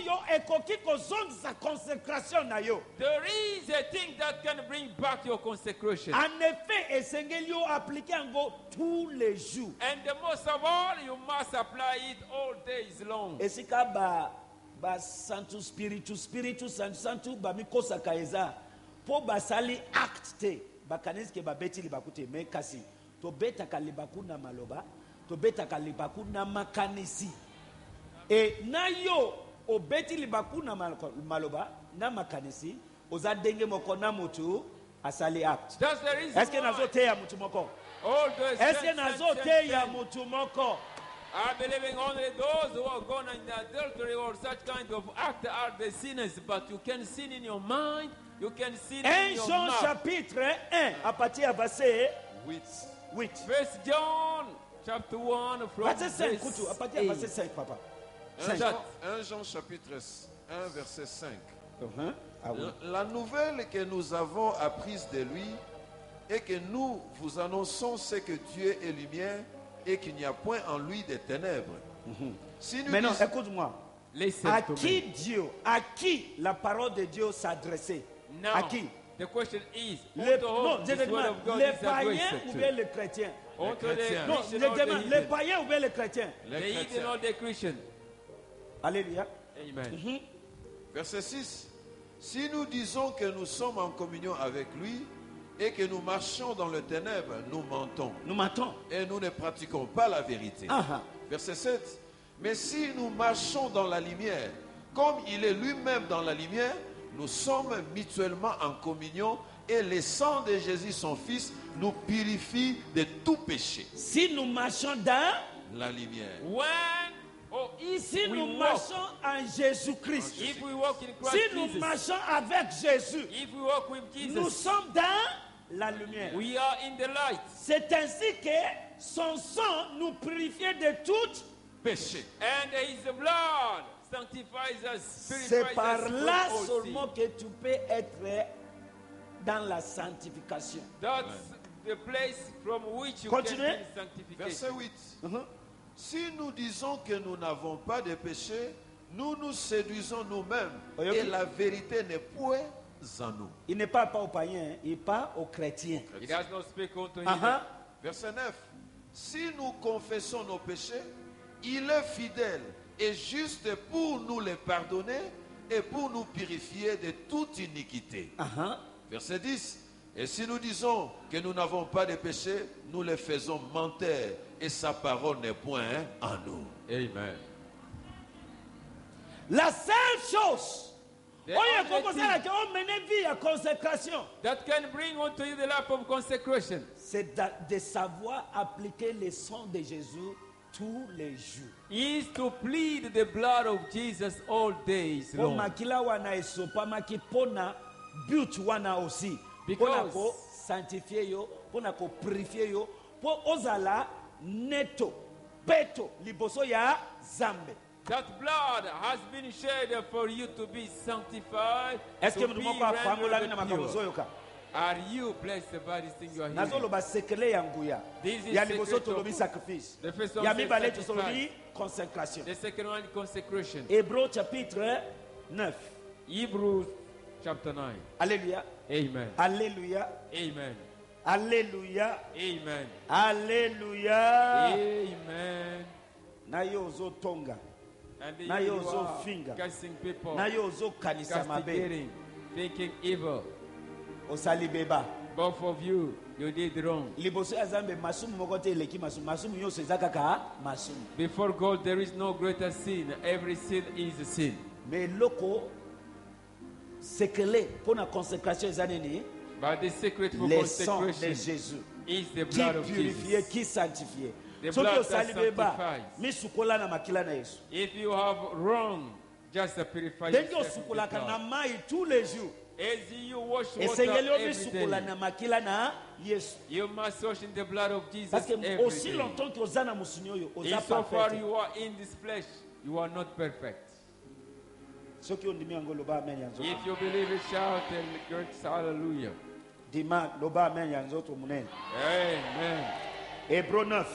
oyo ekoki kozongisa consécration na yo. There is a thing that can bring back your consecration. En effet, esengeli yo appliquer yango tous les jours. And the most of all, you must apply it all days long. Esika ba santu spiritu santu ba mikosa kaeza po basali act te bakanisi ke babeti libaku te me kasi to beta kalibaku na maloba to beta kalibaku na makanisi e na yo obeti libaku na maloba na makanisi oza denge moko na mutu asali act. That's the reason. Est-ce que nazo te ya mutu moko? All those. Est-ce que nazo te ya mutu moko? I believe only those who are gone in adultery or such kind of act are the sinners, but you can sin in your mind, you can sin in your Jean mouth. chapitre 1 à partir du verset 8. First John chapter 1 from Verset 5, Koutou, à partir du verset 5, papa. 1 Jean chapitre 1 verset 5. Ah oui. La nouvelle que nous avons apprise de lui et que nous vous annonçons, c'est que Dieu est lumière et qu'il n'y a point en lui des ténèbres. Si nous Maintenant, disons- écoute-moi. Listen À to qui me. Dieu, à qui la parole de Dieu s'adressait? Now, À qui? the question is, Les, unto whom non, je this word demande, of God les is païens addressed ou to? bien les chrétiens? Unto the chrétiens. Non, Christian je or the demande, les heathen? païens ou bien les chrétiens? The Les heathen chrétiens. or the Christian? Alléluia. Amen. Verset 6. Si nous disons que nous sommes en communion avec lui et que nous marchons dans le ténèbre, nous mentons Nous mentons. et nous ne pratiquons pas la vérité. Ah, Verset 7. Mais si nous marchons dans la lumière, comme il est lui-même dans la lumière, nous sommes mutuellement en communion et le sang de Jésus, son Fils, nous purifie de tout péché. si nous marchons dans, La lumière. When or if si we nous walk, marchons en Jésus-Christ, if we walk in Christ si nous Jesus, marchons avec Jésus, if we walk with nous Jesus, sommes dans la lumière. we are in the light. C'est ainsi que son sang nous purifie de tout. Péché. And his blood sanctifies us, C'est purifies par us from là all sin. seulement que tu peux être dans la sanctification. That's the place from which you Continuez. can be sanctification. Verset 8. Si nous disons que nous n'avons pas de péché, nous nous séduisons nous-mêmes Oyoki. et la vérité n'est point en nous. Il ne parle pas aux païens, il parle aux chrétiens. He does not speak unto Ah, you. ah. Verset 9. Si nous confessons nos péchés, il est fidèle et juste pour nous les pardonner et pour nous purifier de toute iniquité. Ah, ah. Verset 10. Et si nous disons que nous n'avons pas de péché, nous les faisons mentir et sa parole n'est point en nous. Amen. La seule chose The oyo only ekokosala thing ke omene vie ya consécration, that can bring unto you the life of consecration c'est de savoir appliquer le sang de Jésus tous les jours. is to plead the blood of Jesus all days Po long. makila wana esopamaki pona but wana aussi. Because- Pona ko sanctifier yo, pona ko purifier yo, po ozala neto, peto, liboso ya Zambe. That blood has been shed for you to be sanctified, Est-ce que to nous be devons apprendre la rendered makambo pure. zoyoka? Are you blessed by this thing you are hearing? Nazoloba sekele ya nguya. This is Ya liboso secret tolobi of- sacrifice. The first one Ya says mibale sacrifice. tosolobi consécration. The second one, consecration. Hébreux chapitre 9. Hebrews chapter 9. Alléluia. Amen. Alléluia. Amen. Alléluia. Amen. Alléluia. Amen. Na yo ozo tonga. And Na you yo zo are finger. casting people, Na yo ozo kanisa mabe. castigating, thinking evil. Osali beba. Both of you, you did wrong. Liboso ya Zambe masumu moko te eleki masumu. Masumu nyonso eza kaka masumu. Before God, there is no greater sin. Every sin is a sin. Mais loko sekele pona consécration eza nini? But the secret for Le sang de consecration Jésus. is the Qui blood of purifie, Jesus. qui sanctifie. The Soki blood osali that beba, sanctifies. misukola na makila na Yesu. If you have wrong, just purify Ndenge yourself with the osukolaka na blood. mai tous les jours. As you wash water Esengeli every omisukola day, na makila na Yesu. you must wash in the blood of Jesus Parce que every aussi day. longtemps que oza na musuni oyo, oza If so far parfait. you are in this flesh, you are not perfect. Soki ondimi yango loba amen yanzo. If you believe it, shout and great hallelujah. Dima loba amen yanzo to munene. Amen. Hébreux 9.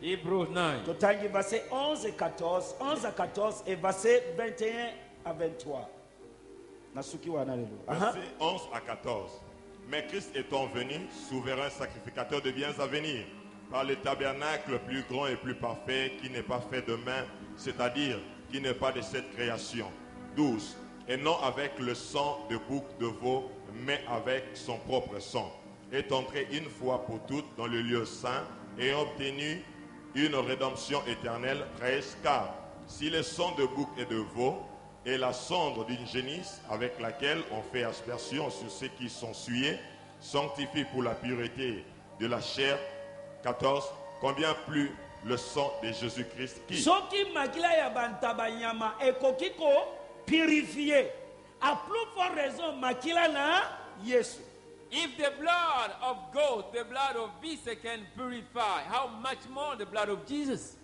Hebrews 9. Totangi verset 11 et 14, 11 à 14 et verset 21 à 23. Nasuki wana lelo. Aha. Versets 11 à 14. Mais Christ étant venu, souverain sacrificateur de biens à venir, par le tabernacle plus grand et plus parfait qui n'est pas fait de main, c'est-à-dire qui n'est pas de cette création. 12. Et non avec le sang de bouc de veau, mais avec son propre sang, est entré une fois pour toutes dans le lieu saint et a obtenu une rédemption éternelle. 13. Car si le sang de bouc et de veau et la cendre d'une génisse avec laquelle on fait aspersion sur ceux qui sont souillés sanctifie pour la pureté de la chair. 14. Combien plus le sang de Jésus-Christ qui, Soki makila ya bantaba nyama ekoki ko purifier. A plus forte raison makila na Yesu. If the blood of goat, the blood of beast can purify, how much more the blood of Jesus?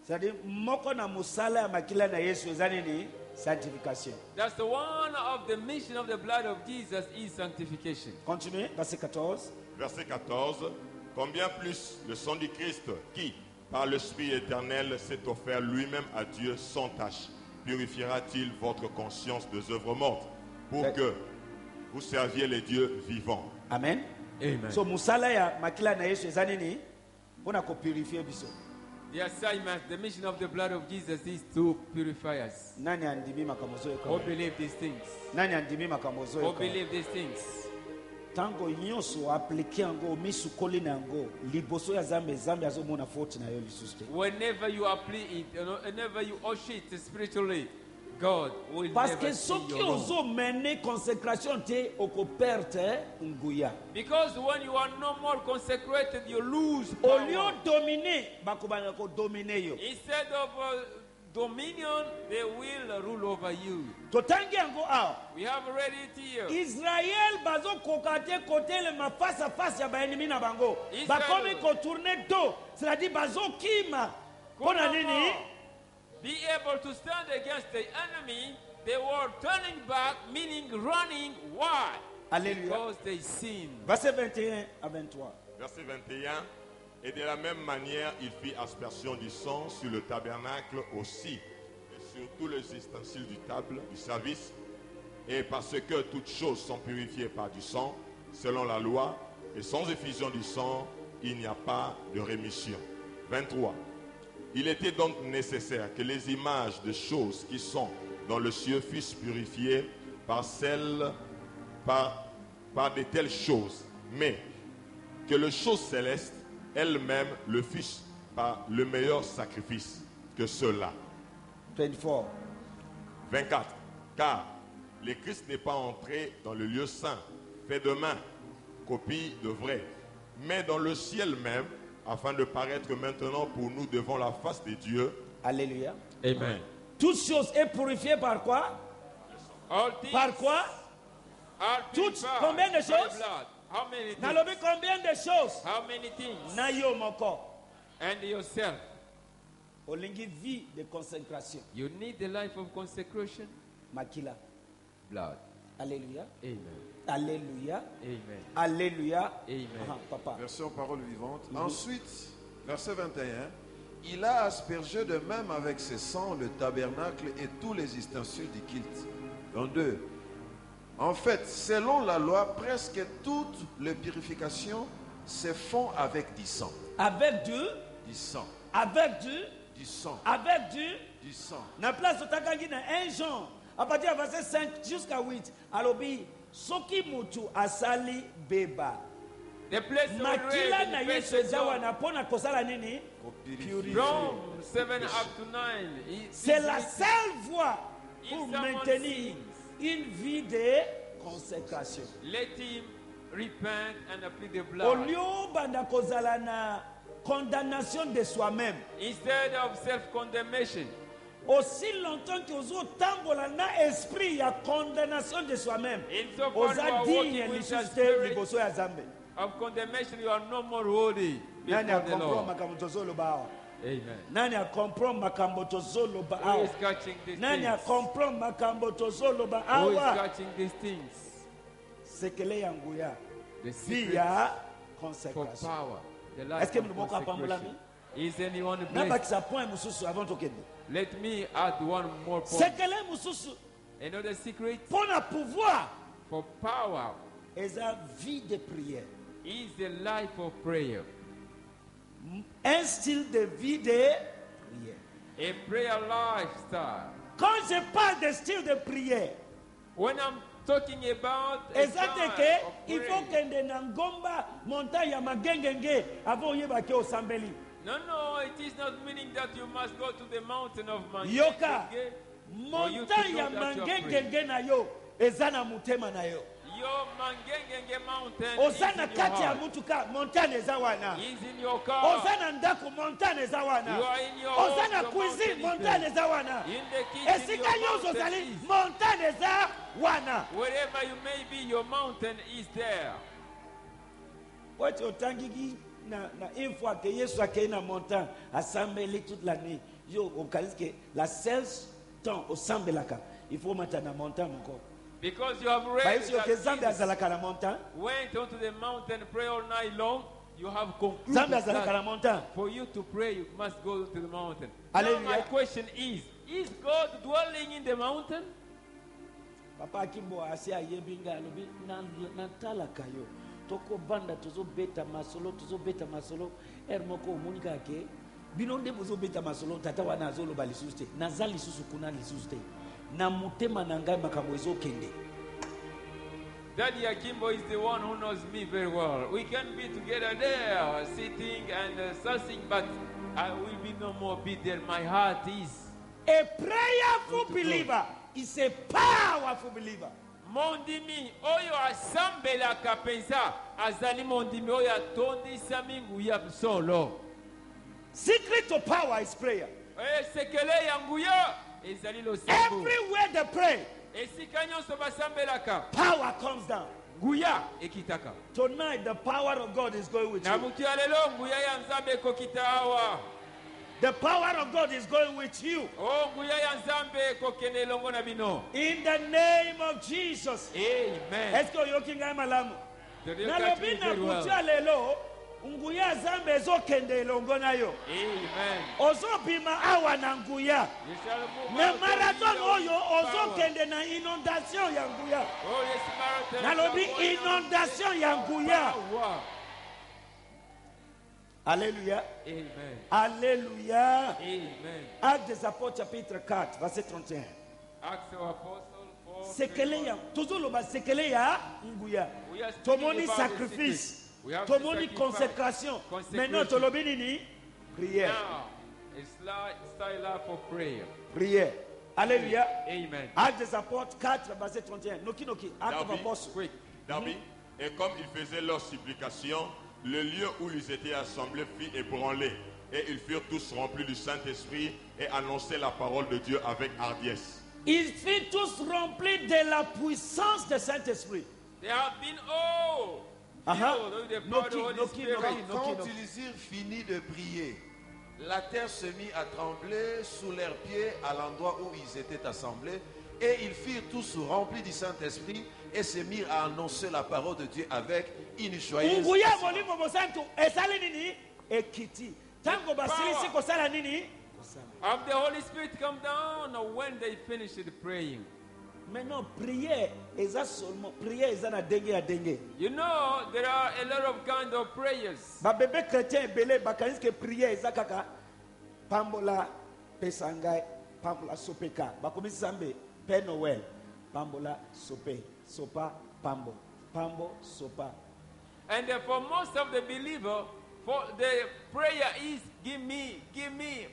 C'est-à-dire moko na musala ya makila na Yesu ezani ni sanctification. That's the one of the mission of the blood of Jesus is sanctification. Continuez, verset 14. verset 14, combien plus le sang du Christ qui, par l'Esprit éternel, s'est offert lui-même à Dieu sans tache, purifiera-t-il votre conscience des œuvres mortes pour que vous serviez les dieux vivants. Amen. Amen. So musala ya makila na Yesu ezani ni pona ko purifier biso. The assignment, the mission of the blood of Jesus is to purify us. Nani andimi makamozo Who eka? believe these things? Nani andimi makamozo Who eka? believe these things? Tango nyonso appliquer yango misukoli na yango liboso ya zambe zambe azomona faute na yo lisusu te. Whenever you apply it, whenever you wash it spiritually, God will Parce never que see soki your wrong. ozo mene consécration te oko perte nguya. Because when you are no more consecrated, you lose Au power. lieu dominer bakobana ko dominer yo. Instead of dominion, they will rule over you. Totangi yango awa. We have read it here. Israël bazo kokate côté le ma face à face ya ba ennemi na bango. Israël. Bakomi ko tourner dos, c'est-à-dire bazo kima. Pona nini? Be able to stand against the enemy, they were turning back, meaning running. Why? Alléluia. Because they sinned. Verset 21 à 23. Verset 21, et de la même manière, il fit aspersion du sang sur le tabernacle aussi, et sur tous les ustensiles du table, du service, et parce que toutes choses sont purifiées par du sang, selon la loi, et sans effusion du sang, il n'y a pas de rémission. 23. Il était donc nécessaire que les images de choses qui sont dans le ciel fussent purifiées par de telles choses, mais que les choses célestes elles-mêmes le fussent par le meilleur sacrifice que ceux-là. 24. 24. Car le Christ n'est pas entré dans le lieu saint, fait de main, copie de vrai, mais dans le ciel même, afin de paraître maintenant pour nous devant la face de Dieu. Alléluia. Amen. Toute chose est purifiée par quoi? All things Par quoi? are Toutes- purified combien de by choses? blood. How many things? Nalobi combien de choses? How many things? Na yo moko. And yourself. Olingi vie de consécration. You need the life of consecration. Makila. Blood. Alléluia. Amen. Alléluia. Amen. Alléluia. Amen. Aha, papa. Version parole vivante. Ensuite, verset 21, il a aspergé de même avec ses sangs le tabernacle et tous les ustensiles du culte. 22. En fait, selon la loi, presque toutes les purifications se font avec du sang. Avec du, Du sang. avec Du sang. avec Du sang. na place otakangi na 1 Jean, à partir du verset 5 jusqu'à 8, alobi, soki mutu asali beba. The place we Makila read na in Yesu Ephesians ezawa na pona kosala nini? from 7 up to 9. C'est la seule voie pour If someone maintenir sins, une vie de consécration. let him repent and apply the Au blood. lieu banda kozala na condamnation de soi-même, Instead of self-condemnation, aussi longtemps que ozo tambola na esprit ya condamnation de soi-même, insofar you oza are digne walking with the lisusu te spirit liboso ya Nzambe. of condemnation, you are no more worthy Nani before the akomprendre Lord. makambo tozoloba awa? Amen. Nani akomprendre makambo tozoloba Who awa? is catching these Nani things? akomprendre makambo tozoloba Who is awa? catching these things? Sekele ya nguya, The vie secret ya for consécration. power. The Est-ce life que of nous devons apprendre la consecration. Is anyone blessed? Nabakisa point mususu avant tokende. Let me add one more point. Sekele mususu Another secret Pour le pouvoir, for power et la vie de prière. is the life of prayer. Un style de vie de prière. A prayer lifestyle. Quand je parle de style de prière, When I'm talking about a exactement style que of il faut prayer, que na ngomba montagne ya magengenge avant yebake osambeli. no, it is not meaning that you must go to the mountain of Yoka, Mangenge. montagne ya magengenge na yo eza na mutema na yo. Your Mangenge mountain Oza is na in your kati ya heart. mutuka montagne eza wana. Is in your car. Oza na ndako montagne eza wana. You are in your Oza home, na your cuisine mountain is montagne there. eza wana. In the kitchen, Esika your nyonso mountain ozali is. montagne eza wana. Wherever you may be, your mountain is there. Wati otangiki na une fois que Yesu akei na montagne asambeli toute la nuit. Yo okalisi ke la seule temps osambelaka il faut mata na montagne encore. Because you have read Baisi that oke Zambe Jesus azalaka na montagne. went onto the mountain, pray all night long. You have concluded Zambe azalaka na that montagne. for you to pray, you must go to the mountain. Hallelujah. Now my question is God dwelling in the mountain? Papa Akimbo asi ayebinga alobi na talaka yo. Toko banda tozobeta masolo moko omonika ke bino nde bozobeta masolo tata wana azoloba lisusu te naza lisusu kuna lisusu te na motema na ngai makambo ezokende. Daddy Akimbo is the one who knows me very well. We can be together there, sitting and sussing, but I will be no more be there. My heart is. A prayerful believer is a powerful believer. Mondimi oyo asambela kapenza azali mondimi oyo atondisa minguya solo. Secret to power is prayer. Sekele ya nguya ezali lo sembo. Everywhere they pray, Esika nyonso basambelaka power comes down. nguya ekitaka. Tonight the power of God is going with Na you. mukia lelo nguya ya nzambe kokita awa. The power of God is going with you. Oh nguya ya nzambe kokene longo na bino. In the name of Jesus. Amen. Est-ce que yoki ngai malamu? Today Na catch lobi me na very well. kutia lelo nguya zambe ezokende elongo na yo. Amen. Ozobima awa na nguya. You shall move Na out of marathon the oyo power. ozokende na inondation ya nguya. Oh yes, marathon. Na lobi inondation ya nguya. Power. Alléluia. Amen. Alléluia. Amen. Actes des Apôtres chapitre 4 verset 31. Acts of Apostles 4. Sekele ya tozoloba sekele ya nguya. We are speaking Tomoni about sacrifice. the secret. We have Tomoni to sacrifice. consécration. Consecration. Maintenant tolobi nini? Prière. Now, it's like style up for prayer. Prière. Alléluia. Amen. Actes des Apôtres 4 verset 31. Noki noki. Actes of David. Apostles. Quick. David, et comme ils faisaient leur supplication, le lieu où ils étaient assemblés fit ébranler. Et ils furent tous remplis du Saint-Esprit et annonçaient la parole de Dieu avec hardiesse. Ils furent tous remplis de la puissance du Saint-Esprit. They have been all Aha. filled with the Noki, power of the Holy noki, Spirit. noki. Quand ils eurent fini de prier, la terre se mit à trembler sous leurs pieds à l'endroit où ils étaient assemblés, et ils furent tous remplis du Saint-Esprit et se mirent à annoncer la parole de Dieu avec une joyeuse Nguya assurance. molimo mosantu esali nini? Ekiti. Tango basilisi kosala nini? Have the Holy Spirit come down when they finished praying? Maintenant prière eza seulement prière eza na ndenge ya ndenge. You know, there are a lot of kind of prayers. Ba bébé chrétien ebele bakanisi ke prière eza kaka pambola pesa ngai pambola sopeka bakomisi zambe Père Noël pambola sope sopa pambo pambo sopa. And for most of the believer, for the prayer is give me,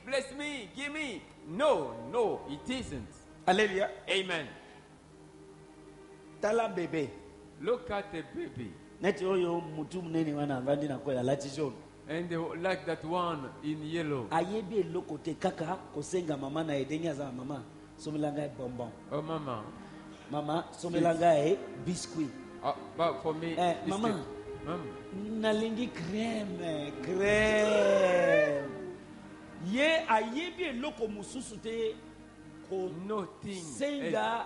bless me, give me. No, no, it isn't. Alléluia. Amen. Tala bébé Look at the baby. neti oyo mutu munene wana avandi na koya alati jaune And like that one in yellow. ayebi eloko te kaka kosenga mama na ye ndenge aza na mama somela ngai bonbon Oh, mama. mama somela ngai biscuit But for me, Eh, it's mama. Mama. nalingi crème ye ayebi eloko mosusu te Nothing. kosenga